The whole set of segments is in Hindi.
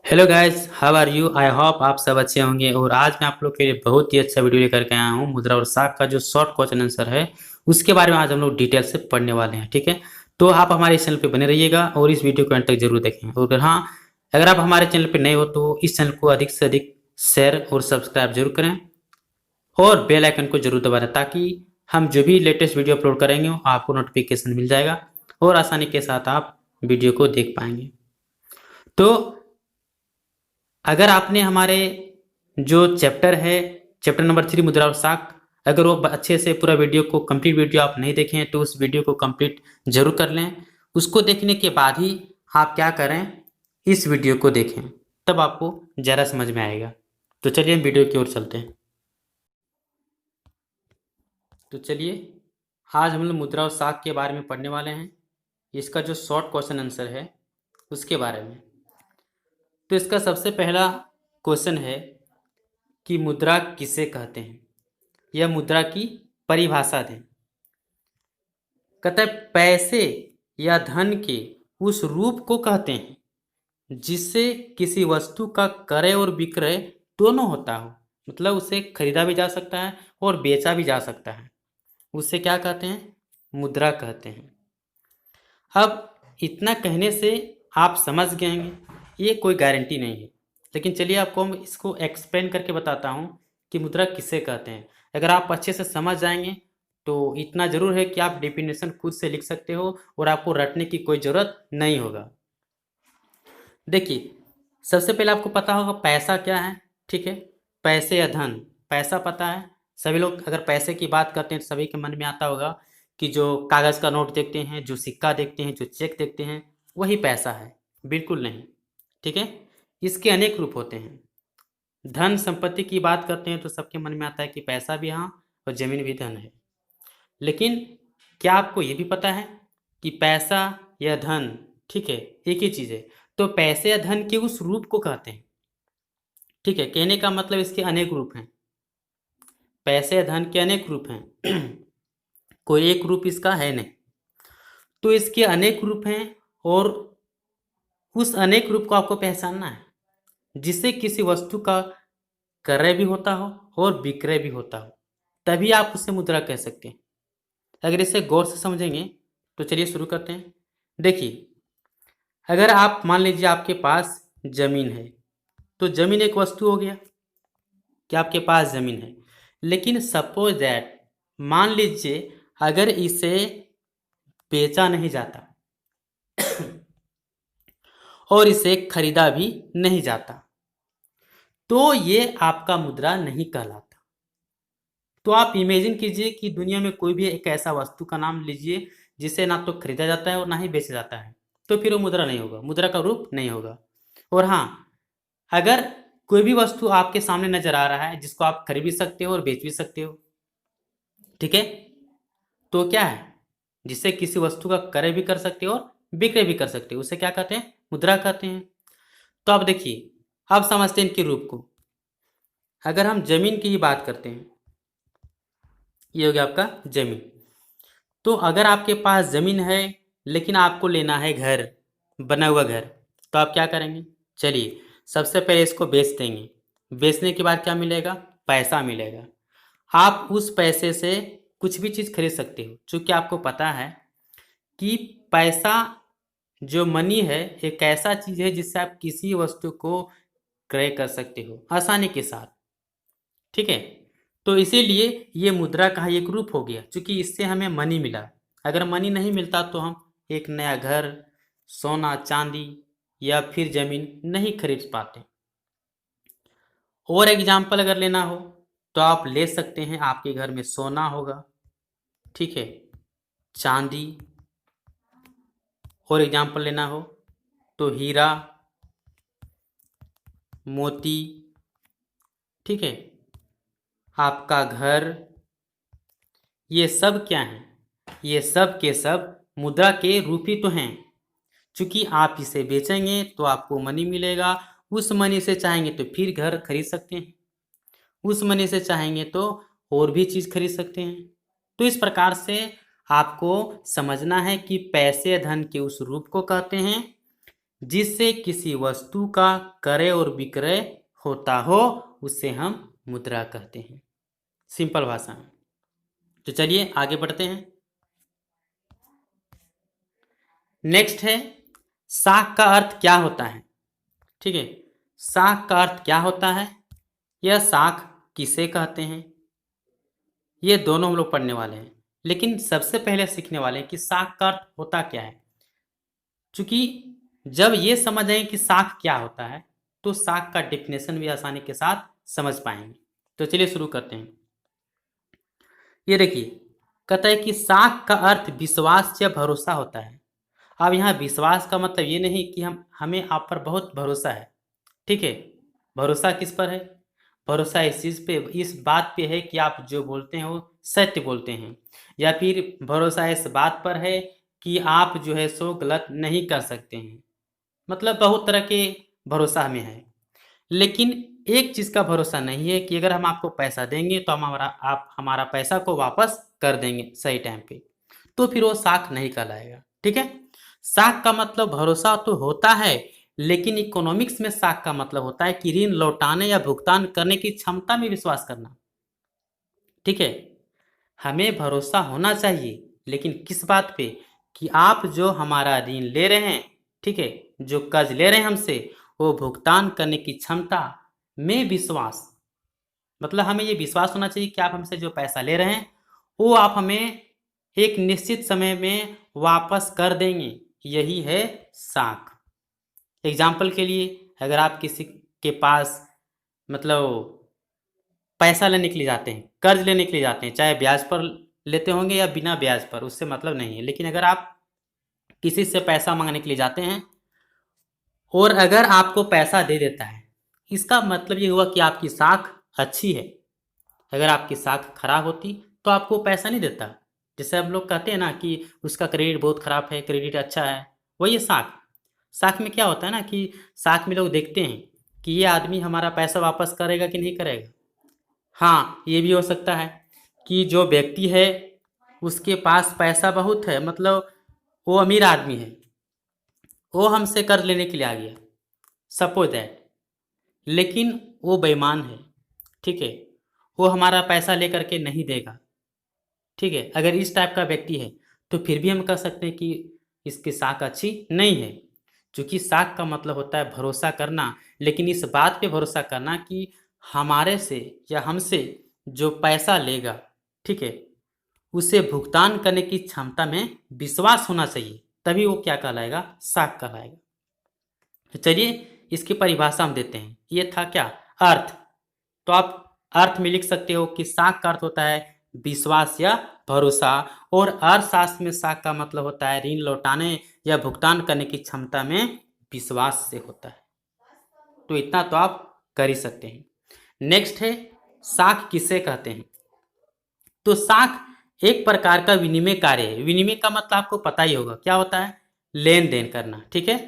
Hello guys, how are you? I hope आप सब अच्छे होंगे। और आज मैं आप लोग के लिए बहुत ही अच्छा वीडियो लेकर के आया हूँ। मुद्रा और साख का जो शॉर्ट क्वेश्चन आंसर है उसके बारे में आज हम लोग डिटेल से पढ़ने वाले हैं। ठीक है, तो आप हमारे इस चैनल पे बने रहिएगा और इस वीडियो को अंत तक जरूर देखें। और अगर आप हमारे चैनल पे नए हो तो इस चैनल को अधिक से अधिक शेयर और सब्सक्राइब जरूर करें और बेल आइकन को जरूर दबा दें ताकि हम जो भी लेटेस्ट वीडियो अपलोड करेंगे आपको नोटिफिकेशन मिल जाएगा और आसानी के साथ आप वीडियो को देख पाएंगे। तो अगर आपने हमारे जो चैप्टर है, चैप्टर नंबर 3 मुद्रा और साख, अगर वो अच्छे से पूरा वीडियो को कंप्लीट वीडियो आप नहीं देखे हैं तो उस वीडियो को कंप्लीट जरूर कर लें। उसको देखने के बाद ही आप क्या करें, इस वीडियो को देखें, तब आपको ज़्यादा समझ में आएगा। तो चलिए हम वीडियो की ओर चलते हैं। तो चलिए आज हम लोग मुद्रा और साख के बारे में पढ़ने वाले हैं। इसका जो शॉर्ट क्वेश्चन आंसर है उसके बारे में। तो इसका सबसे पहला क्वेश्चन है कि मुद्रा किसे कहते हैं, यह मुद्रा की परिभाषा दें। कहता है पैसे या धन के उस रूप को कहते हैं जिससे किसी वस्तु का क्रय और विक्रय दोनों होता हो, मतलब उसे खरीदा भी जा सकता है और बेचा भी जा सकता है, उसे क्या कहते हैं? मुद्रा कहते हैं। अब इतना कहने से आप समझ गए होंगे, ये कोई गारंटी नहीं है, लेकिन चलिए आपको हम इसको एक्सप्लेन करके बताता हूँ कि मुद्रा किसे कहते हैं। अगर आप अच्छे से समझ जाएंगे तो इतना ज़रूर है कि आप डेफिनेशन खुद से लिख सकते हो और आपको रटने की कोई ज़रूरत नहीं होगा। देखिए, सबसे पहले आपको पता होगा पैसा क्या है। ठीक है, पैसे या धन, पैसा पता है। सभी लोग अगर पैसे की बात करते हैं तो सभी के मन में आता होगा कि जो कागज़ का नोट देखते हैं, जो सिक्का देखते हैं, जो चेक देखते हैं, वही पैसा है। बिल्कुल नहीं। ठीक है, इसके अनेक रूप होते हैं। धन संपत्ति की बात करते हैं तो सबके मन में आता है कि पैसा भी हाँ और ज़मीन भी धन है। लेकिन क्या आपको ये भी पता है कि पैसा या धन, ठीक है, एक ही चीज़ है। तो पैसे या धन के उस रूप को कहते हैं। ठीक है, कहने का मतलब इसके अनेक रूप हैं। पैसे या धन के अनेक रूप हैं कोई एक रूप इसका है नहीं। तो इसके अनेक रूप हैं और उस अनेक रूप को आपको पहचानना है जिससे किसी वस्तु का क्रय भी होता हो और विक्रय भी होता हो, तभी आप उसे मुद्रा कह सकते हैं। अगर इसे गौर से समझेंगे तो चलिए शुरू करते हैं। देखिए, अगर आप मान लीजिए आपके पास जमीन है तो जमीन एक वस्तु हो गया कि आपके पास जमीन है। लेकिन सपोज दैट, मान लीजिए अगर इसे बेचा नहीं जाता और इसे खरीदा भी नहीं जाता तो ये आपका मुद्रा नहीं कहलाता। तो आप इमेजिन कीजिए कि दुनिया में कोई भी एक ऐसा वस्तु का नाम लीजिए जिसे ना तो खरीदा जाता है और ना ही बेचा जाता है, तो फिर वो मुद्रा नहीं होगा, मुद्रा का रूप नहीं होगा। और हाँ, अगर कोई भी वस्तु आपके सामने नजर आ रहा है जिसको आप खरीद भी सकते हो और बेच भी सकते हो, ठीक है, तो क्या है, जिससे किसी वस्तु का क्रय भी कर सकते हो और विक्रय भी कर सकते हो, उसे क्या कहते हैं? मुद्रा कहते हैं। तो अब देखिए, अब समझते हैं इनके रूप को। अगर हम जमीन की ही बात करते हैं, ये हो गया आपका जमीन। तो अगर आपके पास जमीन है लेकिन आपको लेना है घर, बना हुआ घर, तो आप क्या करेंगे? चलिए, सबसे पहले इसको बेच देंगे। बेचने के बाद क्या मिलेगा? पैसा मिलेगा। आप उस पैसे से कुछ भी चीज़ खरीद सकते हो, क्योंकि आपको पता है कि पैसा, जो मनी है, एक ऐसा चीज़ है जिससे आप किसी वस्तु को क्रय कर सकते हो आसानी के साथ। ठीक है, तो इसीलिए ये मुद्रा का ही एक रूप हो गया, क्योंकि इससे हमें मनी मिला। अगर मनी नहीं मिलता तो हम एक नया घर, सोना चांदी या फिर ज़मीन नहीं खरीद पाते। और एग्जाम्पल अगर लेना हो तो आप ले सकते हैं, आपके घर में सोना होगा, ठीक है, चांदी। और एग्जाम्पल लेना हो तो हीरा, मोती, ठीक है, आपका घर, ये सब क्या हैं? ये सब के सब मुद्रा के रूप ही तो हैं। चूंकि आप इसे बेचेंगे तो आपको मनी मिलेगा, उस मनी से चाहेंगे तो फिर घर खरीद सकते हैं, उस मनी से चाहेंगे तो और भी चीज़ खरीद सकते हैं। तो इस प्रकार से आपको समझना है कि पैसे धन के उस रूप को कहते हैं जिससे किसी वस्तु का क्रय और विक्रय होता हो उसे हम मुद्रा कहते हैं, सिंपल भाषा में। तो चलिए आगे बढ़ते हैं। नेक्स्ट है साख का अर्थ क्या होता है। ठीक है, साख का अर्थ क्या होता है, यह साख किसे कहते हैं, ये दोनों हम लोग पढ़ने वाले हैं। लेकिन सबसे पहले सीखने वाले हैं कि साख का अर्थ होता क्या है। क्योंकि जब ये समझ आए कि साख क्या होता है तो साख का डेफिनेशन भी आसानी के साथ समझ पाएंगे। तो चलिए शुरू करते हैं। ये देखिए, कहता है कि साख का अर्थ विश्वास या भरोसा होता है। अब यहाँ विश्वास का मतलब ये नहीं कि हमें आप पर बहुत भरोसा है। ठीक है, भरोसा किस पर है, भरोसा इस चीज़ पे, इस बात पे है कि आप जो बोलते हैं वो सत्य बोलते हैं, या फिर भरोसा इस बात पर है कि आप जो है सो गलत नहीं कर सकते हैं। मतलब बहुत तरह के भरोसा हमें है। लेकिन एक चीज़ का भरोसा नहीं है कि अगर हम आपको पैसा देंगे तो आप हमारा पैसा को वापस कर देंगे सही टाइम पे, तो फिर वो साख नहीं कहलाएगा। ठीक है, साख का मतलब भरोसा तो होता है, लेकिन इकोनॉमिक्स में साख का मतलब होता है कि ऋण लौटाने या भुगतान करने की क्षमता में विश्वास करना। ठीक है, हमें भरोसा होना चाहिए, लेकिन किस बात पे, कि आप जो हमारा ऋण ले रहे हैं, ठीक है, जो कर्ज ले रहे हैं हमसे, वो भुगतान करने की क्षमता में विश्वास। मतलब हमें ये विश्वास होना चाहिए कि आप हमसे जो पैसा ले रहे हैं वो आप हमें एक निश्चित समय में वापस कर देंगे। यही है साख। एग्जाम्पल के लिए, अगर आप किसी के पास मतलब पैसा लेने के लिए जाते हैं, कर्ज लेने के लिए जाते हैं, चाहे ब्याज पर लेते होंगे या बिना ब्याज पर, उससे मतलब नहीं है। लेकिन अगर आप किसी से पैसा मांगने के लिए जाते हैं और अगर आपको पैसा दे देता है, इसका मतलब ये हुआ कि आपकी साख अच्छी है। अगर आपकी साख खराब होती तो आपको पैसा नहीं देता। जैसे हम लोग कहते हैं ना कि उसका क्रेडिट बहुत खराब है, क्रेडिट अच्छा है, वही है साख। साख में क्या होता है ना कि साख में लोग देखते हैं कि ये आदमी हमारा पैसा वापस करेगा कि नहीं करेगा। हाँ, ये भी हो सकता है कि जो व्यक्ति है उसके पास पैसा बहुत है, मतलब वो अमीर आदमी है, वो हमसे कर्ज लेने के लिए आ गया, सपोज दैट, लेकिन वो बेईमान है। ठीक है, वो हमारा पैसा लेकर के नहीं देगा। ठीक है, अगर इस टाइप का व्यक्ति है तो फिर भी हम कह सकते हैं कि इसकी साख अच्छी नहीं है। क्योंकि साख का मतलब होता है भरोसा करना, लेकिन इस बात पे भरोसा करना कि हमारे से या हमसे जो पैसा लेगा, ठीक है, उसे भुगतान करने की क्षमता में विश्वास होना चाहिए, तभी वो क्या कहलाएगा, साख कहलाएगा। तो चलिए इसकी परिभाषा हम देते हैं। ये था क्या, अर्थ। तो आप अर्थ में लिख सकते हो कि साख का अर्थ होता है विश्वास या भरोसा, और अर्थशास्त्र में साख का मतलब होता है ऋण लौटाने या भुगतान करने की क्षमता में विश्वास से होता है। तो इतना तो आप कर ही सकते हैं। नेक्स्ट है साख किसे कहते हैं। तो साख एक प्रकार का विनिमय कार्य है। विनिमय का मतलब आपको पता ही होगा क्या होता है, लेन देन करना। ठीक है,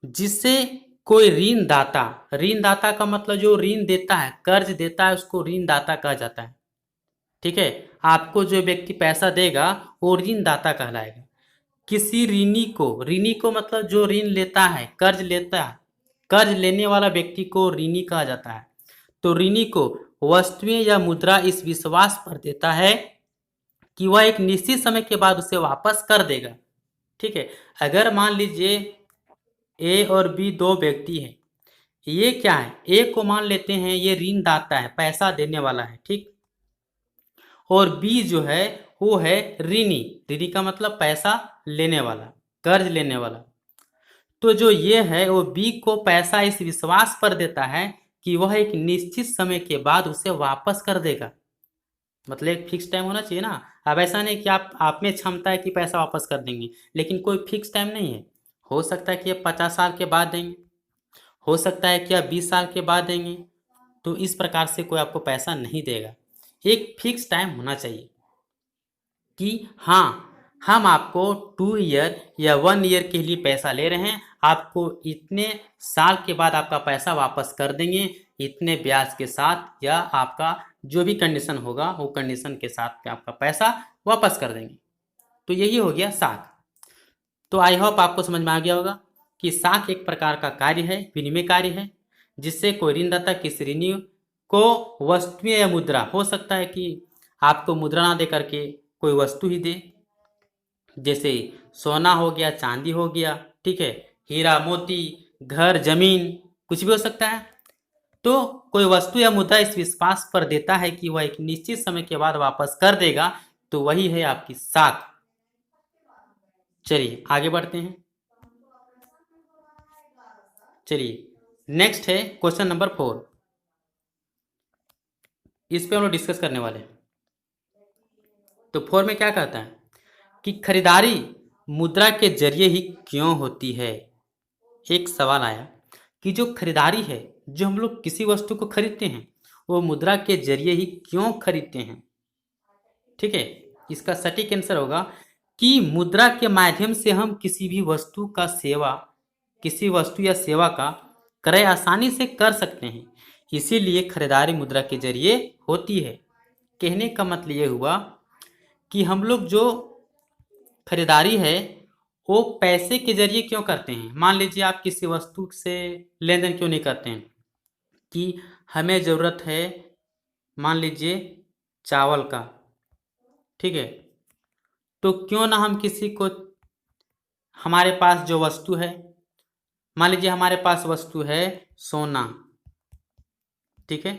जिससे कोई ऋणदाता, ऋणदाता का मतलब जो ऋण देता है, कर्ज देता है, उसको ऋणदाता कहा जाता है। ठीक है, आपको जो व्यक्ति पैसा देगा वो ऋणदाता कहलाएगा। किसी ऋणी को मतलब जो ऋण लेता है, कर्ज लेता है, कर्ज लेने वाला व्यक्ति को ऋणी कहा जाता है। तो ऋणी को वस्तुएं या मुद्रा इस विश्वास पर देता है कि वह एक निश्चित समय के बाद उसे वापस कर देगा। ठीक है, अगर मान लीजिए ए और बी दो व्यक्ति हैं, ये क्या है, ए को मान लेते हैं ये ऋणदाता है, पैसा देने वाला है, ठीक, और बी जो है वो है ऋणी। ऋणी का मतलब पैसा लेने वाला, कर्ज लेने वाला। तो जो ये है वो बी को पैसा इस विश्वास पर देता है कि वह एक निश्चित समय के बाद उसे वापस कर देगा। मतलब एक फिक्स टाइम होना चाहिए ना। अब ऐसा नहीं कि आप में क्षमता है कि पैसा वापस कर देंगे, लेकिन कोई फिक्स टाइम नहीं है। हो सकता है कि आप 50 साल के बाद देंगे, हो सकता है कि आप 20 साल के बाद देंगे। तो इस प्रकार से कोई आपको पैसा नहीं देगा। एक फिक्स टाइम होना चाहिए कि हाँ, हम आपको 2 ईयर या 1 ईयर के लिए पैसा ले रहे हैं, आपको इतने साल के बाद आपका पैसा वापस कर देंगे, इतने ब्याज के साथ, या आपका जो भी कंडीशन होगा वो कंडीशन के साथ आपका पैसा वापस कर देंगे। तो यही हो गया साख। तो आई होप आपको समझ में आ गया होगा। कि साख एक प्रकार का कार्य है, विनिमय कार्य है, जिससे कोई ऋणदाता किसी ऋणी को वस्तु या मुद्रा, हो सकता है कि आपको मुद्रा ना दे करके कोई वस्तु ही दे, जैसे सोना हो गया, चांदी हो गया, ठीक है, हीरा मोती, घर जमीन, कुछ भी हो सकता है। तो कोई वस्तु या मुद्रा इस विश्वास पर देता है कि वह एक निश्चित समय के बाद वापस कर देगा, तो वही है आपकी साख। चलिए आगे बढ़ते हैं। चलिए नेक्स्ट है क्वेश्चन नंबर 4। इस पे हम लोग डिस्कस करने वाले हैं। तो 4 में क्या कहता है कि खरीदारी मुद्रा के जरिए ही क्यों होती है। एक सवाल आया कि जो खरीदारी है, जो हम लोग किसी वस्तु को खरीदते हैं, वो मुद्रा के जरिए ही क्यों खरीदते हैं। ठीक है, इसका सटीक आंसर होगा कि मुद्रा के माध्यम से हम किसी भी वस्तु का सेवा, किसी वस्तु या सेवा का क्रय आसानी से कर सकते हैं, इसीलिए खरीदारी मुद्रा के जरिए होती है। कहने का मतलब ये हुआ कि हम लोग जो खरीदारी है वो पैसे के जरिए क्यों करते हैं। मान लीजिए आप किसी वस्तु से लेन देन क्यों नहीं करते हैं कि हमें ज़रूरत है, मान लीजिए चावल का, ठीक है, तो क्यों ना हम किसी को, हमारे पास जो वस्तु है, मान लीजिए हमारे पास वस्तु है सोना, ठीक है,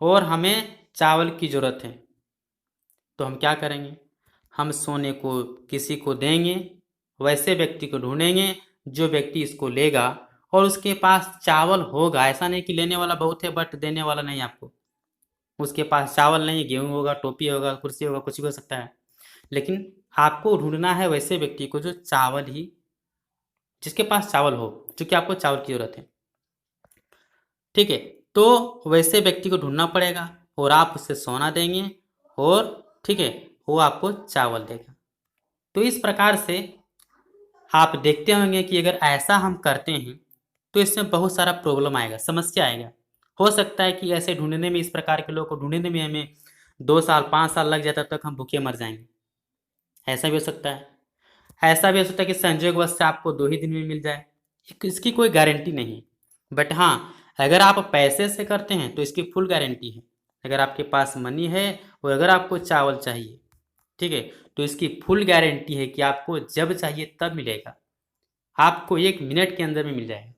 और हमें चावल की ज़रूरत है, तो हम क्या करेंगे, हम सोने को किसी को देंगे, वैसे व्यक्ति को ढूंढेंगे जो व्यक्ति इसको लेगा और उसके पास चावल होगा। ऐसा नहीं कि लेने वाला बहुत है बट देने वाला नहीं आपको, उसके पास चावल नहीं, गेहूं होगा, टोपी होगा, कुर्सी होगा, कुछ भी हो सकता है, लेकिन आपको ढूंढना है वैसे व्यक्ति को जो चावल ही, जिसके पास चावल हो, क्योंकि आपको चावल की जरूरत है। ठीक है, तो वैसे व्यक्ति को ढूंढना पड़ेगा और आप उससे सोना देंगे और ठीक है, वो आपको चावल देगा। तो इस प्रकार से आप देखते होंगे कि अगर ऐसा हम करते हैं तो इसमें बहुत सारा प्रॉब्लम आएगा, समस्या आएगा। हो सकता है कि ऐसे ढूंढने में, इस प्रकार के लोगों को ढूंढने में हमें 2 साल 5 साल लग जाए, तब तक हम भूखे मर जाएंगे। ऐसा भी हो सकता है। ऐसा भी हो सकता है कि संयोगवश से आपको 2 ही दिन में मिल जाए, इसकी कोई गारंटी नहीं। बट हाँ, अगर आप पैसे से करते हैं तो इसकी फुल गारंटी है। अगर आपके पास मनी है और अगर आपको चावल चाहिए, ठीक है, तो इसकी फुल गारंटी है कि आपको जब चाहिए तब मिलेगा, आपको 1 मिनट के अंदर में मिल जाएगा।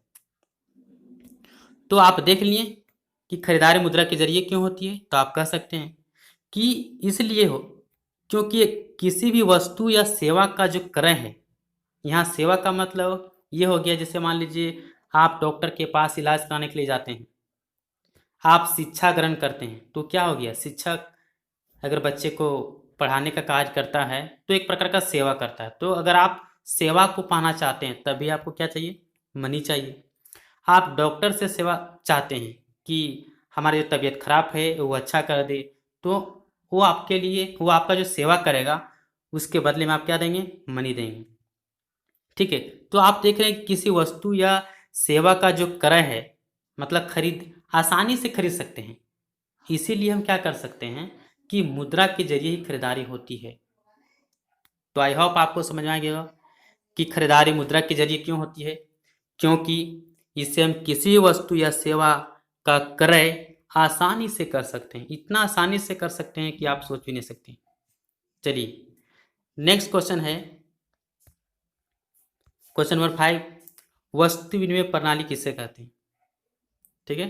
तो आप देख लिए कि खरीदारी मुद्रा के जरिए क्यों होती है। तो आप कह सकते हैं कि इसलिए हो क्योंकि किसी भी वस्तु या सेवा का जो क्रय है, यहाँ सेवा का मतलब ये हो गया, जैसे मान लीजिए आप डॉक्टर के पास इलाज कराने के लिए जाते हैं, आप शिक्षा ग्रहण करते हैं, तो क्या हो गया, शिक्षक अगर बच्चे को पढ़ाने का कार्य करता है तो एक प्रकार का सेवा करता है। तो अगर आप सेवा को पाना चाहते हैं तभी आपको क्या चाहिए, मनी चाहिए। आप डॉक्टर से सेवा चाहते हैं कि हमारी जो तबीयत खराब है वो अच्छा कर दे, तो वो आपके लिए, वो आपका जो सेवा करेगा उसके बदले में आप क्या देंगे, मनी देंगे। ठीक है, तो आप देख रहे हैं कि किसी वस्तु या सेवा का जो क्रय है, मतलब खरीद, आसानी से खरीद सकते हैं, इसीलिए हम क्या कर सकते हैं कि मुद्रा के जरिए ही खरीदारी होती है। तो आई होप आपको समझ में आ गया कि खरीदारी मुद्रा के जरिए क्यों होती है, क्योंकि इससे हम किसी वस्तु या सेवा का क्रय आसानी से कर सकते हैं, इतना आसानी से कर सकते हैं कि आप सोच भी नहीं सकते। चलिए नेक्स्ट क्वेश्चन है क्वेश्चन नंबर 5, वस्तु विनिमय प्रणाली किसे कहते हैं। ठीक है,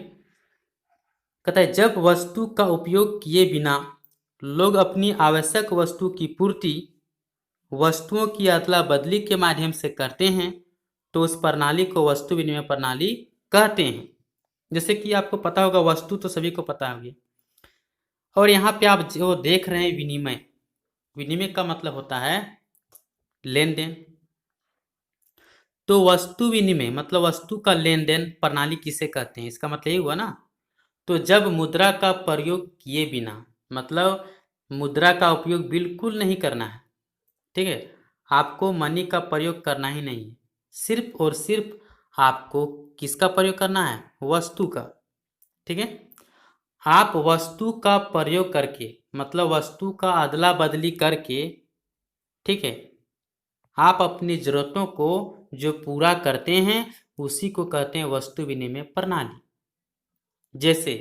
कहता है जब वस्तु का उपयोग किए बिना लोग अपनी आवश्यक वस्तु की पूर्ति वस्तुओं की अदला बदली के माध्यम से करते हैं तो उस प्रणाली को वस्तु विनिमय प्रणाली कहते हैं। जैसे कि आपको पता होगा, वस्तु तो सभी को पता होगी, और यहाँ पे आप जो देख रहे हैं विनिमय, विनिमय का मतलब होता है लेन देन। तो वस्तु विनिमय मतलब वस्तु का लेन देन प्रणाली किसे कहते हैं, इसका मतलब ये हुआ ना। तो जब मुद्रा का प्रयोग किए बिना, मतलब मुद्रा का उपयोग बिल्कुल नहीं करना है, ठीक है, आपको मनी का प्रयोग करना ही नहीं है, सिर्फ और सिर्फ आपको किसका प्रयोग करना है, वस्तु का। ठीक है, आप वस्तु का प्रयोग करके, मतलब वस्तु का अदला बदली करके, ठीक है, आप अपनी ज़रूरतों को जो पूरा करते हैं उसी को कहते हैं वस्तु विनिमय प्रणाली। जैसे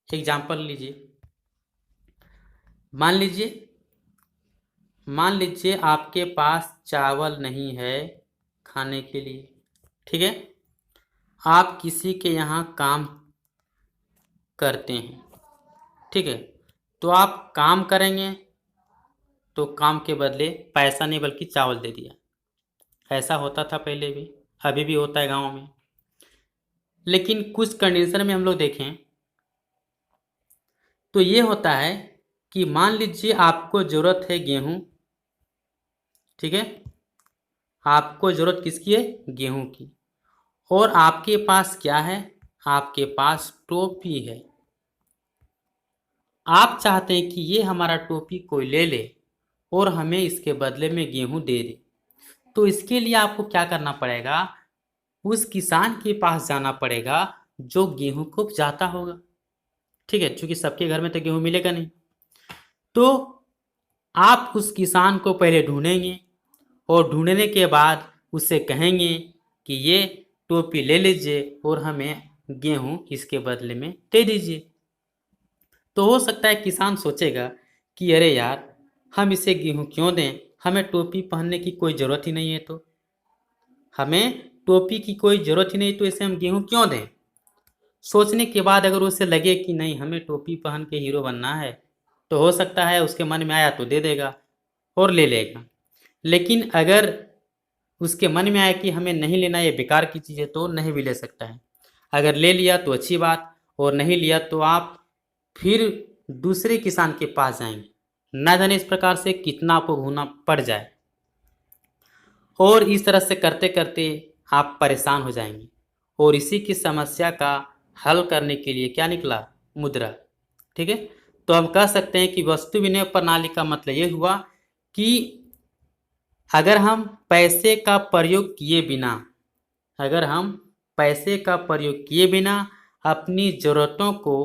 एग्जाम्पल लीजिए, मान लीजिए आपके पास चावल नहीं है खाने के लिए, ठीक है। आप किसी के यहाँ काम करते हैं, ठीक है। तो आप काम करेंगे तो काम के बदले पैसा नहीं बल्कि चावल दे दिया। ऐसा होता था पहले भी, अभी भी होता है गांव में। लेकिन कुछ कंडीशन में हम लोग देखें तो ये होता है कि मान लीजिए आपको ज़रूरत है गेहूँ, ठीक है। आपको ज़रूरत किसकी है? गेहूँ की। और आपके पास क्या है? आपके पास टोपी है। आप चाहते हैं कि ये हमारा टोपी कोई ले ले और हमें इसके बदले में गेहूँ दे दे। तो इसके लिए आपको क्या करना पड़ेगा? उस किसान के पास जाना पड़ेगा जो गेहूँ को उपजाता होगा, ठीक है। क्योंकि सबके घर में तो गेहूँ मिलेगा नहीं। तो आप उस किसान को पहले ढूंढेंगे और ढूंढने के बाद उससे कहेंगे कि ये टोपी ले लीजिए और हमें गेहूँ इसके बदले में दे दीजिए। तो हो सकता है किसान सोचेगा कि अरे यार, हम इसे गेहूँ क्यों दें, हमें टोपी पहनने की कोई ज़रूरत ही नहीं है, तो हमें टोपी की कोई ज़रूरत ही नहीं, तो इसे हम गेहूँ क्यों दें। सोचने के बाद अगर उसे लगे कि नहीं, हमें टोपी पहन के हीरो बनना है, तो हो सकता है उसके मन में आया तो दे देगा और ले लेगा। लेकिन अगर उसके मन में आया कि हमें नहीं लेना, ये बेकार की चीज़ है, तो नहीं भी ले सकता है। अगर ले लिया तो अच्छी बात, और नहीं लिया तो आप फिर दूसरे किसान के पास जाएंगे। न जाने इस प्रकार से कितना आपको घूमना पड़ जाए, और इस तरह से करते करते आप परेशान हो जाएंगे। और इसी की समस्या का हल करने के लिए क्या निकला? मुद्रा, ठीक है। तो हम कह सकते हैं कि वस्तु विनिमय प्रणाली का मतलब ये हुआ कि अगर हम पैसे का प्रयोग किए बिना, अगर हम पैसे का प्रयोग किए बिना अपनी ज़रूरतों को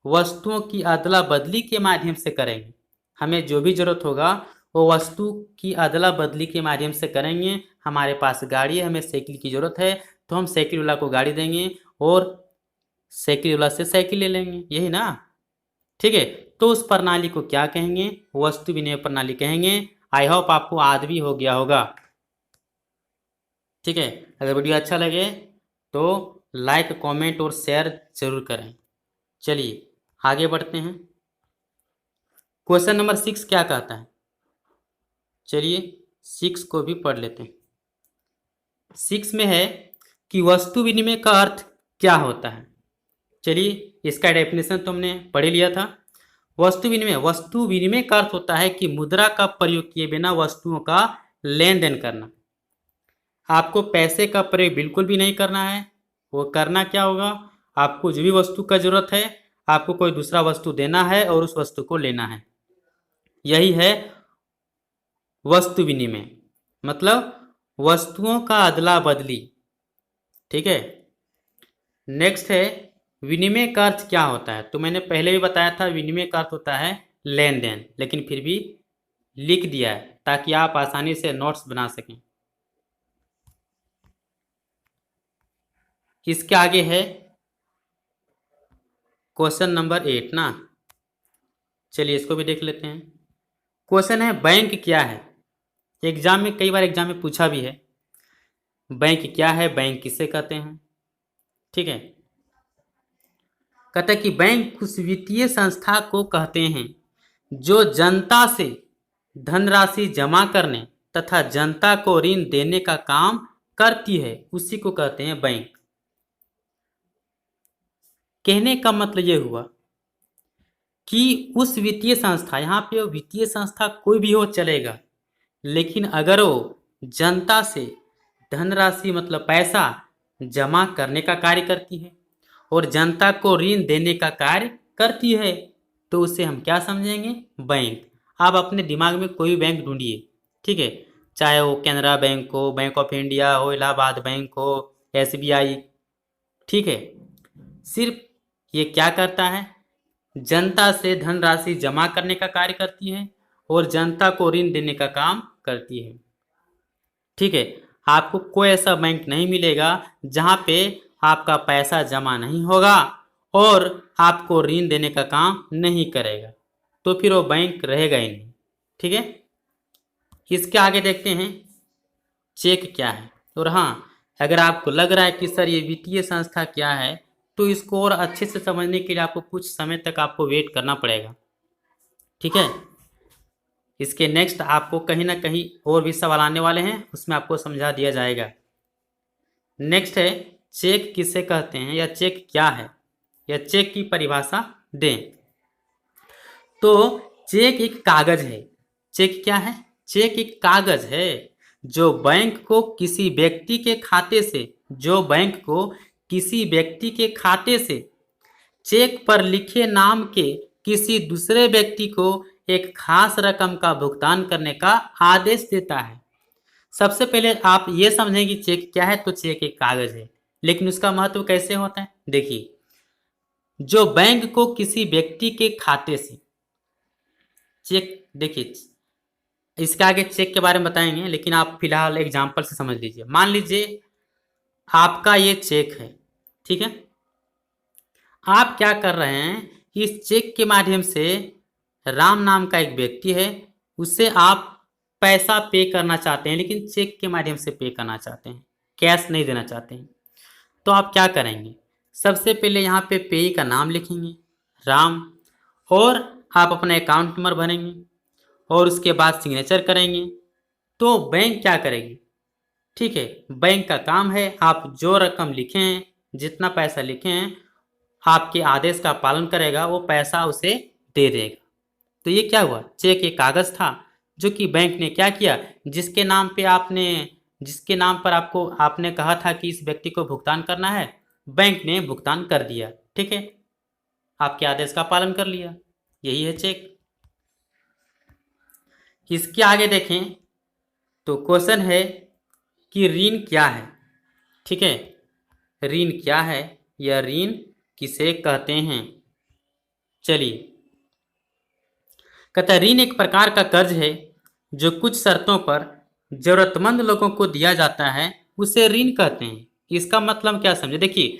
वस्तुओं की अदला बदली के माध्यम से करेंगे, हमें जो भी ज़रूरत होगा वो वस्तु की अदला बदली के माध्यम से करेंगे। हमारे पास गाड़ी है, हमें साइकिल की ज़रूरत है, तो हम साइकिल वाला को गाड़ी देंगे और साइकिल वाला से साइकिल ले लेंगे, यही ना, ठीक है। तो उस प्रणाली को क्या कहेंगे? वस्तु विनिमय प्रणाली कहेंगे। आई होप आपको आज भी हो गया होगा, ठीक है। अगर वीडियो अच्छा लगे तो लाइक, कमेंट और शेयर जरूर करें। चलिए आगे बढ़ते हैं। क्वेश्चन नंबर 6 क्या कहता है? चलिए 6 को भी पढ़ लेते हैं। 6 में है कि वस्तु विनिमय का अर्थ क्या होता है। चलिए इसका डेफिनेशन तो हमने पढ़ लिया था। वस्तु विनिमय का अर्थ होता है कि मुद्रा का प्रयोग किए बिना वस्तुओं का लेन देन करना। आपको पैसे का प्रयोग बिल्कुल भी नहीं करना है। वो करना क्या होगा? आपको जो भी वस्तु का जरूरत है, आपको कोई दूसरा वस्तु देना है और उस वस्तु को लेना है। यही है वस्तु विनिमय, मतलब वस्तुओं का अदला बदली, ठीक है। नेक्स्ट है विनिमय का अर्थ क्या होता है। तो मैंने पहले भी बताया था, विनिमय का अर्थ होता है लेन देन, लेकिन फिर भी लिख दिया है ताकि आप आसानी से नोट्स बना सकें। इसके आगे है क्वेश्चन नंबर 8 ना। चलिए इसको भी देख लेते हैं। क्वेश्चन है बैंक क्या है। एग्जाम में कई बार एग्जाम में पूछा भी है, बैंक क्या है, बैंक किसे कहते हैं, ठीक है। कहता है कि बैंक उस वित्तीय संस्था को कहते हैं जो जनता से धनराशि जमा करने तथा जनता को ऋण देने का काम करती है, उसी को कहते हैं बैंक। कहने का मतलब ये हुआ कि उस वित्तीय संस्था, यहाँ पे वित्तीय संस्था कोई भी हो चलेगा, लेकिन अगर वो जनता से धनराशि मतलब पैसा जमा करने का कार्य करती है और जनता को ऋण देने का कार्य करती है, तो उसे हम क्या समझेंगे? बैंक। आप अपने दिमाग में कोई बैंक ढूंढिए, ठीक है। चाहे वो कैनरा बैंक हो, बैंक ऑफ इंडिया हो, इलाहाबाद बैंक हो, SBI, ठीक है। सिर्फ ये क्या करता है? जनता से धनराशि जमा करने का कार्य करती है और जनता को ऋण देने का काम करती है, ठीक है। आपको कोई ऐसा बैंक नहीं मिलेगा जहाँ पे आपका पैसा जमा नहीं होगा और आपको ऋण देने का काम नहीं करेगा, तो फिर वो बैंक रहेगा ही नहीं। ठीक है, इसके आगे देखते हैं चेक क्या है। और हाँ, अगर आपको लग रहा है कि सर ये वित्तीय संस्था क्या है, तो इसको और अच्छे से समझने के लिए आपको कुछ समय तक आपको वेट करना पड़ेगा। ठीक है, इसके नेक्स्ट आपको कहीं ना कहीं और भी सवाल आने वाले हैं, उसमें आपको समझा दिया जाएगा। नेक्स्ट है चेक किसे कहते हैं या चेक क्या है, या चेक की परिभाषा दें। तो चेक एक कागज है। चेक क्या है? चेक एक कागज है जो बैंक को किसी व्यक्ति के खाते से चेक पर लिखे नाम के किसी दूसरे व्यक्ति को एक खास रकम का भुगतान करने का आदेश देता है। सबसे पहले आप ये समझें कि चेक क्या है। तो चेक एक कागज है, लेकिन उसका महत्व कैसे होता है? देखिए, जो बैंक को किसी व्यक्ति के खाते से चेक, देखिए इसके आगे चेक के बारे में बताएंगे, लेकिन आप फिलहाल एग्जाम्पल से समझ लीजिए। मान लीजिए आपका ये चेक है, ठीक है। आप क्या कर रहे हैं, इस चेक के माध्यम से राम नाम का एक व्यक्ति है, उससे आप पैसा पे करना चाहते हैं, लेकिन चेक के माध्यम से पे करना चाहते हैं, कैश नहीं देना चाहते हैं। तो आप क्या करेंगे? सबसे पहले यहाँ पे पेई का नाम लिखेंगे, राम, और आप अपना अकाउंट नंबर भरेंगे और उसके बाद सिग्नेचर करेंगे। तो बैंक क्या करेगी? ठीक है, बैंक का काम है आप जो रकम लिखे हैं, जितना पैसा लिखे हैं, आपके आदेश का पालन करेगा, वो पैसा उसे दे देगा। तो ये क्या हुआ? चेक एक कागज था जो कि बैंक ने क्या किया, जिसके नाम पर आपको आपने कहा था कि इस व्यक्ति को भुगतान करना है, बैंक ने भुगतान कर दिया। ठीक है, आपके आदेश का पालन कर लिया, यही है चेक। इसके आगे देखें तो क्वेश्चन है कि ऋण क्या है। ठीक है, ऋण क्या है या ऋण किसे कहते हैं? चलिए, कहता है ऋण एक प्रकार का कर्ज है जो कुछ शर्तों पर जरूरतमंद लोगों को दिया जाता है, उसे ऋण कहते हैं। इसका मतलब क्या समझे? देखिए,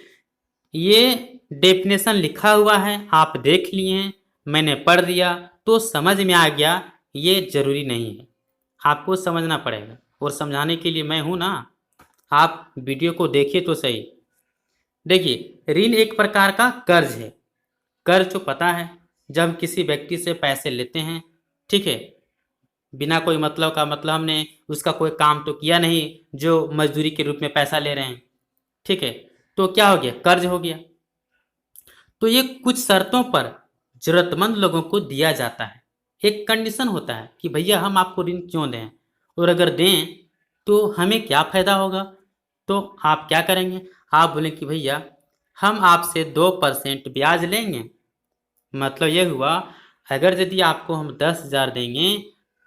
ये डेफिनेशन लिखा हुआ है, आप देख लिए हैं, मैंने पढ़ दिया तो समझ में आ गया, ये जरूरी नहीं है, आपको समझना पड़ेगा। और समझाने के लिए मैं हूं ना, आप वीडियो को देखिए तो सही। देखिए, ऋण एक प्रकार का कर्ज है। कर्ज तो पता है, जब हम किसी व्यक्ति से पैसे लेते हैं, ठीक है, बिना कोई मतलब का, मतलब हमने उसका कोई काम तो किया नहीं जो मजदूरी के रूप में पैसा ले रहे हैं, ठीक है, तो क्या हो गया? कर्ज हो गया। तो ये कुछ शर्तों पर जरूरतमंद लोगों को दिया जाता है। एक कंडीशन होता है कि भैया हम आपको ऋण क्यों दें, और अगर दें तो हमें क्या फायदा होगा। तो आप क्या करेंगे? आप बोलें कि भैया हम आपसे 2% ब्याज लेंगे। मतलब ये हुआ, अगर यदि आपको हम 10,000 देंगे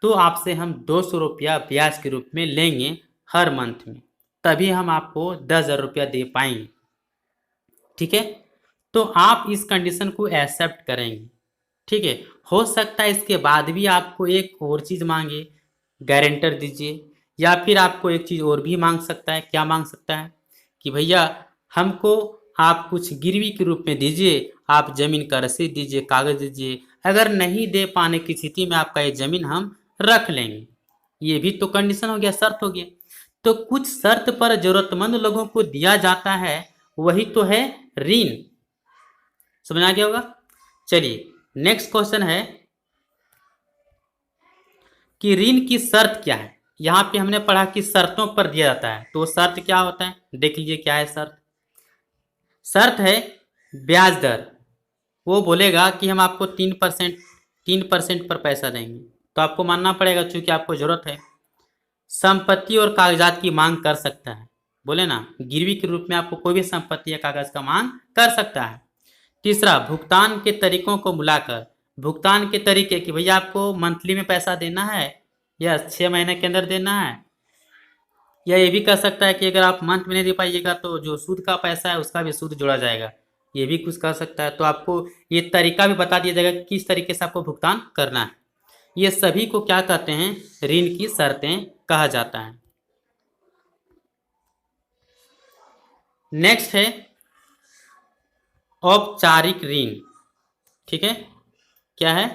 तो आपसे हम 200 रुपया ब्याज के रूप में लेंगे हर मंथ में, तभी हम आपको 10,000 रुपया दे पाएंगे। ठीक है, तो आप इस कंडीशन को एक्सेप्ट करेंगे। ठीक है, हो सकता है इसके बाद भी आपको एक और चीज़ मांगे, गारंटर दीजिए, या फिर आपको एक चीज़ और भी मांग सकता है। क्या मांग सकता है? कि भैया हमको आप कुछ गिरवी के रूप में दीजिए, आप जमीन का रसीद दीजिए, कागज दीजिए, अगर नहीं दे पाने की स्थिति में आपका ये जमीन हम रख लेंगे। ये भी तो कंडीशन हो गया, शर्त हो गया। तो कुछ शर्त पर जरूरतमंद लोगों को दिया जाता है, वही तो है ऋण। समझ आ गया होगा। चलिए, नेक्स्ट क्वेश्चन है कि ऋण की शर्त क्या है। यहां पे हमने पढ़ा कि शर्तों पर दिया जाता है, तो शर्त क्या होता है? देख लीजिए क्या है शर्त। शर्त है ब्याज दर। वो बोलेगा कि हम आपको 3% पर पैसा देंगे, तो आपको मानना पड़ेगा चूंकि आपको जरूरत है। संपत्ति और कागजात की मांग कर सकता है, बोले ना, गिरवी के रूप में आपको कोई भी संपत्ति या कागज का मांग कर सकता है। तीसरा, भुगतान के तरीकों को बुलाकर। भुगतान के तरीके कि भैया आपको मंथली में पैसा देना है या 6 महीने के अंदर देना है, या ये भी कर सकता है कि अगर आप मंथ में नहीं दे पाइएगा तो जो सूद का पैसा है उसका भी सूद जोड़ा जाएगा, ये भी कुछ कर सकता है। तो आपको ये तरीका भी बता दिया जाएगा कि किस तरीके से आपको भुगतान करना है। ये सभी को क्या कहते हैं? ऋण की शर्तें कहा जाता है। नेक्स्ट है औपचारिक ऋण। ठीक है, क्या है?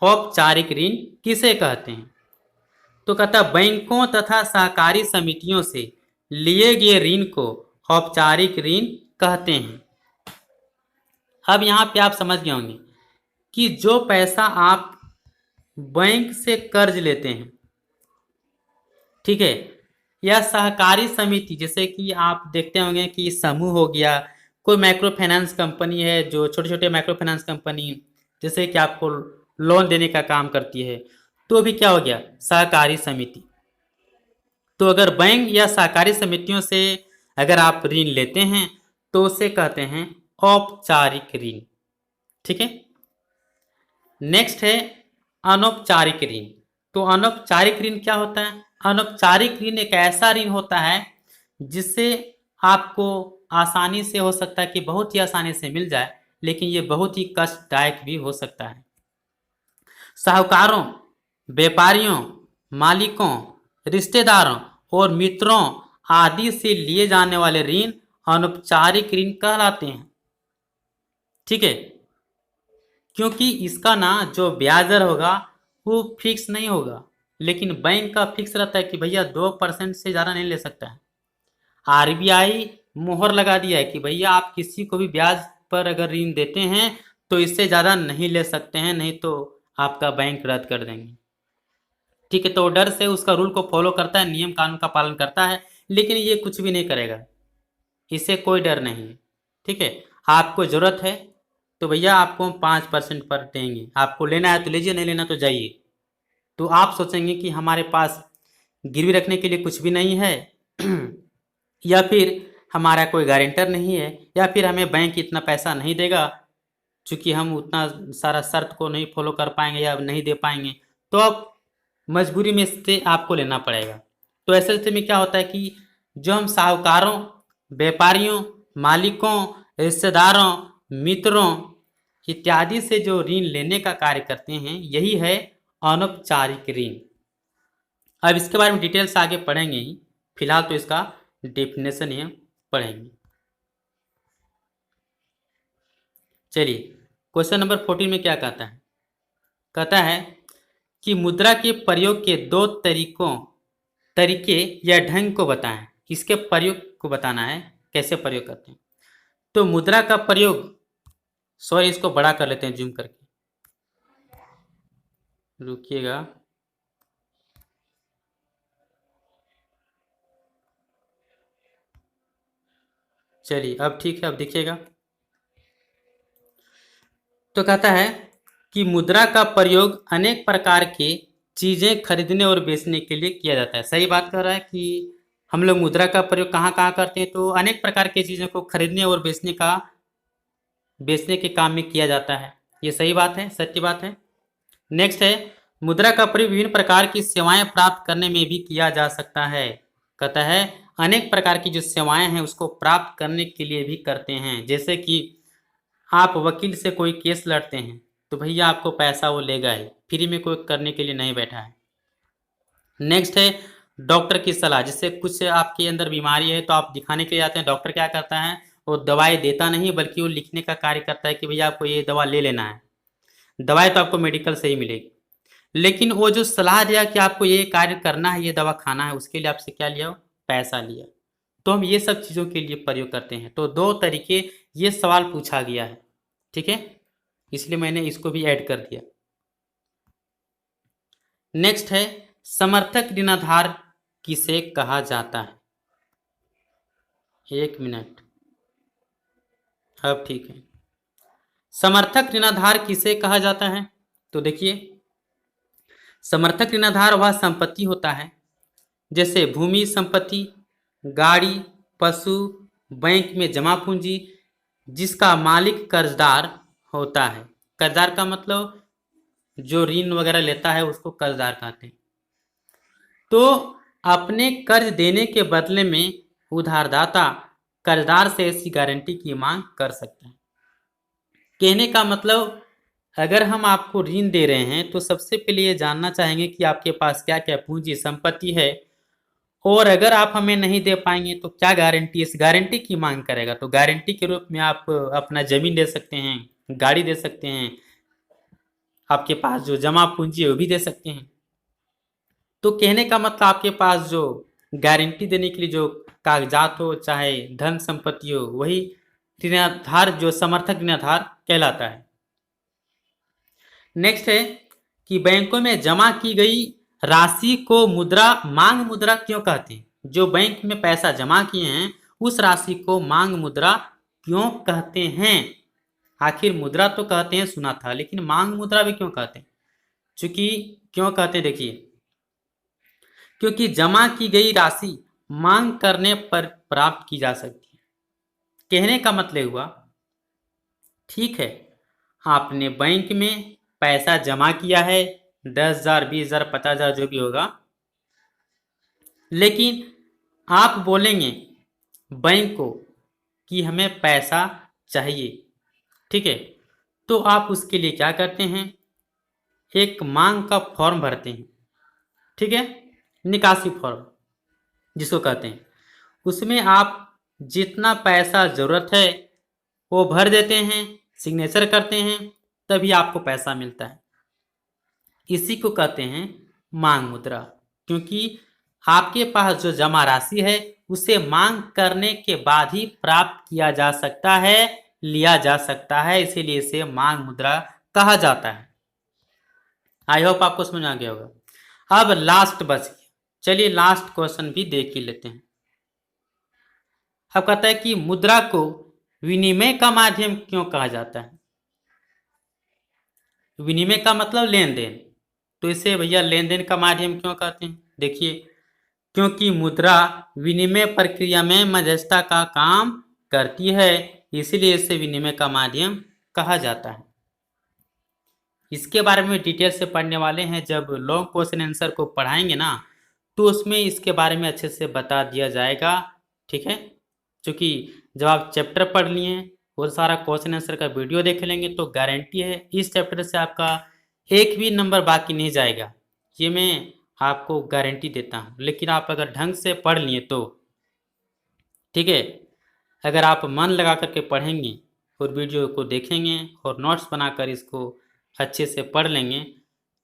औपचारिक ऋण किसे कहते हैं? तो कहता बैंकों तथा सहकारी समितियों से लिए गए ऋण को औपचारिक ऋण कहते हैं। अब यहाँ पे आप समझ गए होंगे कि जो पैसा आप बैंक से कर्ज लेते हैं, ठीक है, या सहकारी समिति, जैसे कि आप देखते होंगे कि समूह हो गया, कोई माइक्रो फाइनेंस कंपनी है जो छोटे छोटे माइक्रो फाइनेंस कंपनी जैसे कि आपको लोन देने का काम करती है, तो भी क्या हो गया? सहकारी समिति। तो अगर बैंक या सहकारी समितियों से अगर आप ऋण लेते हैं तो उसे कहते हैं औपचारिक ऋण। ठीक है, नेक्स्ट है अनौपचारिक ऋण। तो अनौपचारिक ऋण क्या होता है? अनौपचारिक ऋण एक ऐसा ऋण होता है जिससे आपको आसानी से, हो सकता है कि बहुत ही आसानी से मिल जाए, लेकिन ये बहुत ही कष्टदायक भी हो सकता है। साहूकारों, व्यापारियों, मालिकों, रिश्तेदारों और मित्रों आदि से लिए जाने वाले ऋण अनौपचारिक ऋण कहलाते हैं। ठीक है, क्योंकि इसका ना जो ब्याज दर होगा वो फिक्स नहीं होगा, लेकिन बैंक का फिक्स रहता है कि भैया 2% से ज़्यादा नहीं ले सकता है। आरबीआई मोहर लगा दिया है कि भैया आप किसी को भी ब्याज पर अगर ऋण देते हैं तो इससे ज़्यादा नहीं ले सकते हैं, नहीं तो आपका बैंक रद्द कर देंगे। ठीक है, तो डर से उसका रूल को फॉलो करता है, नियम कानून का पालन करता है, लेकिन ये कुछ भी नहीं करेगा, इससे कोई डर नहीं है। ठीक है, आपको ज़रूरत है तो भैया आपको हम 5% पर देंगे, आपको लेना है तो लीजिए, नहीं लेना तो जाइए। तो आप सोचेंगे कि हमारे पास गिरवी रखने के लिए कुछ भी नहीं है या फिर हमारा कोई गारंटर नहीं है, या फिर हमें बैंक इतना पैसा नहीं देगा चूँकि हम उतना सारा शर्त को नहीं फॉलो कर पाएंगे या नहीं दे पाएंगे, तो अब मजबूरी में से आपको लेना पड़ेगा। तो ऐसे स्थिति में क्या होता है कि जो हम साहूकारों, व्यापारियों, मालिकों, रिश्तेदारों, मित्रों इत्यादि से जो ऋण लेने का कार्य करते हैं, यही है अनौपचारिक ऋण। अब इसके बारे में डिटेल्स आगे पढ़ेंगे ही, फिलहाल तो इसका डेफिनेशन ही हम पढ़ेंगे। चलिए, क्वेश्चन नंबर 14 में क्या कहता है? कहता है कि मुद्रा के प्रयोग के दो तरीके या ढंग को बताएं। इसके प्रयोग को बताना है, कैसे प्रयोग करते हैं। तो मुद्रा का प्रयोग, सॉरी इसको बड़ा कर लेते हैं जूम करके, रुकिएगा। चलिए अब ठीक है, अब देखिएगा। तो कहता है कि मुद्रा का प्रयोग अनेक प्रकार के चीज़ें खरीदने और बेचने के लिए किया जाता है। सही बात कर रहा है कि हम लोग मुद्रा का प्रयोग कहाँ कहाँ करते हैं? तो अनेक प्रकार की चीज़ों को खरीदने और बेचने के काम में किया जाता है। ये सही बात है, सत्य बात है। नेक्स्ट है मुद्रा का प्रयोग विभिन्न प्रकार की सेवाएं प्राप्त करने में भी किया जा सकता है। कहता है अनेक प्रकार की जो सेवाएं हैं उसको प्राप्त करने के लिए भी करते हैं। जैसे कि आप वकील से कोई केस लड़ते हैं तो भैया आपको पैसा वो लेगा ही, फ्री में कोई करने के लिए नहीं बैठा है। नेक्स्ट है डॉक्टर की सलाह, जिससे कुछ आपके अंदर बीमारी है तो आप दिखाने के लिए आते हैं। डॉक्टर क्या करता है? वो दवाई देता नहीं बल्कि वो लिखने का कार्य करता है कि भैया आपको ये दवा ले लेना है। दवाई तो आपको मेडिकल से ही मिलेगी, लेकिन वो जो सलाह दिया कि आपको ये कार्य करना है, ये दवा खाना है, उसके लिए आपसे क्या लिया? पैसा लिया। तो हम ये सब चीज़ों के लिए प्रयोग करते हैं। तो दो तरीके ये सवाल पूछा गया है, ठीक है, इसलिए मैंने इसको भी ऐड कर दिया। नेक्स्ट है समर्थक ऋणाधार किसे कहा जाता है? एक मिनट, अब ठीक है। समर्थक ऋणाधार किसे कहा जाता है? तो देखिए, समर्थक ऋणाधार वह संपत्ति होता है जैसे भूमि संपत्ति, गाड़ी, पशु, बैंक में जमा पूंजी, जिसका मालिक कर्जदार होता है। कर्जदार का मतलब जो ऋण वगैरह लेता है उसको कर्जदार कहते हैं। तो अपने कर्ज देने के बदले में उधारदाता कर्जदार से ऐसी गारंटी की मांग कर सकता है। कहने का मतलब अगर हम आपको ऋण दे रहे हैं तो सबसे पहले ये जानना चाहेंगे कि आपके पास क्या क्या पूंजी संपत्ति है, और अगर आप हमें नहीं दे पाएंगे तो क्या गारंटी, इस गारंटी की मांग करेगा। तो गारंटी के रूप में आप अपना जमीन दे सकते हैं, गाड़ी दे सकते हैं, आपके पास जो जमा पूंजी है वो भी दे सकते हैं। तो कहने का मतलब आपके पास जो गारंटी देने के लिए जो कागजात हो, चाहे धन संपत्ति हो, वही ऋणाधार, जो समर्थक ऋणाधार कहलाता है। नेक्स्ट है कि बैंकों में जमा की गई राशि को मांग मुद्रा क्यों कहते हैं। जो बैंक में पैसा जमा किए हैं उस राशि को मांग मुद्रा क्यों कहते हैं। आखिर मुद्रा तो कहते हैं सुना था, लेकिन मांग मुद्रा भी क्यों कहते हैं। चूंकि क्यों कहते हैं देखिए, क्योंकि जमा की गई राशि मांग करने पर प्राप्त की जा सकती है। कहने का मतलब हुआ, ठीक है, आपने बैंक में पैसा जमा किया है, 10,000, 20,000, 50,000 जो भी होगा, लेकिन आप बोलेंगे बैंक को कि हमें पैसा चाहिए, ठीक है, तो आप उसके लिए क्या करते हैं, एक मांग का फॉर्म भरते हैं, ठीक है, निकासी फॉर्म जिसको कहते हैं। उसमें आप जितना पैसा ज़रूरत है वो भर देते हैं, सिग्नेचर करते हैं, तभी आपको पैसा मिलता है। इसी को कहते हैं मांग मुद्रा। क्योंकि आपके पास जो जमा राशि है उसे मांग करने के बाद ही प्राप्त किया जा सकता है, लिया जा सकता है, इसीलिए इसे मांग मुद्रा कहा जाता है। आई होप आपको समझ आ गया होगा। अब लास्ट बच गया, चलिए लास्ट क्वेश्चन भी देख ही लेते हैं। अब कहता है कि मुद्रा को विनिमय का माध्यम क्यों कहा जाता है। विनिमय का मतलब लेन देन, तो इसे भैया लेन देन का माध्यम क्यों कहते हैं। देखिए, क्योंकि मुद्रा विनिमय प्रक्रिया में मध्यस्थता का काम करती है, इसलिए इसे विनिमय का माध्यम कहा जाता है। इसके बारे में डिटेल से पढ़ने वाले हैं, जब लॉन्ग क्वेश्चन आंसर को पढ़ाएंगे ना तो उसमें इसके बारे में अच्छे से बता दिया जाएगा, ठीक है। क्योंकि जब आप चैप्टर पढ़ लिए, वो सारा क्वेश्चन आंसर का वीडियो देख लेंगे तो गारंटी है इस चैप्टर से आपका एक भी नंबर बाकी नहीं जाएगा, ये मैं आपको गारंटी देता हूँ। लेकिन आप अगर ढंग से पढ़ लिए तो, ठीक है, अगर आप मन लगा करके पढ़ेंगे और वीडियो को देखेंगे और नोट्स बनाकर इसको अच्छे से पढ़ लेंगे,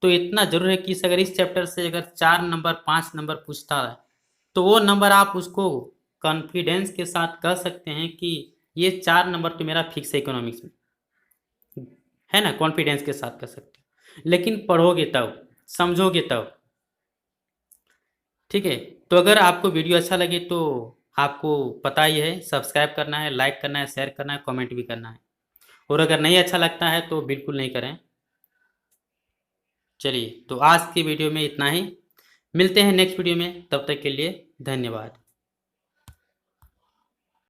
तो इतना जरूर है कि अगर इस चैप्टर से अगर 4 नंबर 5 नंबर पूछता है तो वो नंबर आप उसको कॉन्फिडेंस के साथ कह सकते हैं कि ये 4 नंबर तो मेरा फिक्स है इकोनॉमिक्स में, है ना, कॉन्फिडेंस के साथ कह सकते हैं। लेकिन पढ़ोगे तब, समझोगे तब, ठीक है। तो अगर आपको वीडियो अच्छा लगे तो आपको पता ही है, सब्सक्राइब करना है, लाइक करना है, शेयर करना है, कमेंट भी करना है। और अगर नहीं अच्छा लगता है तो बिल्कुल नहीं करें। चलिए, तो आज की वीडियो में इतना ही, मिलते हैं नेक्स्ट वीडियो में, तब तक के लिए धन्यवाद।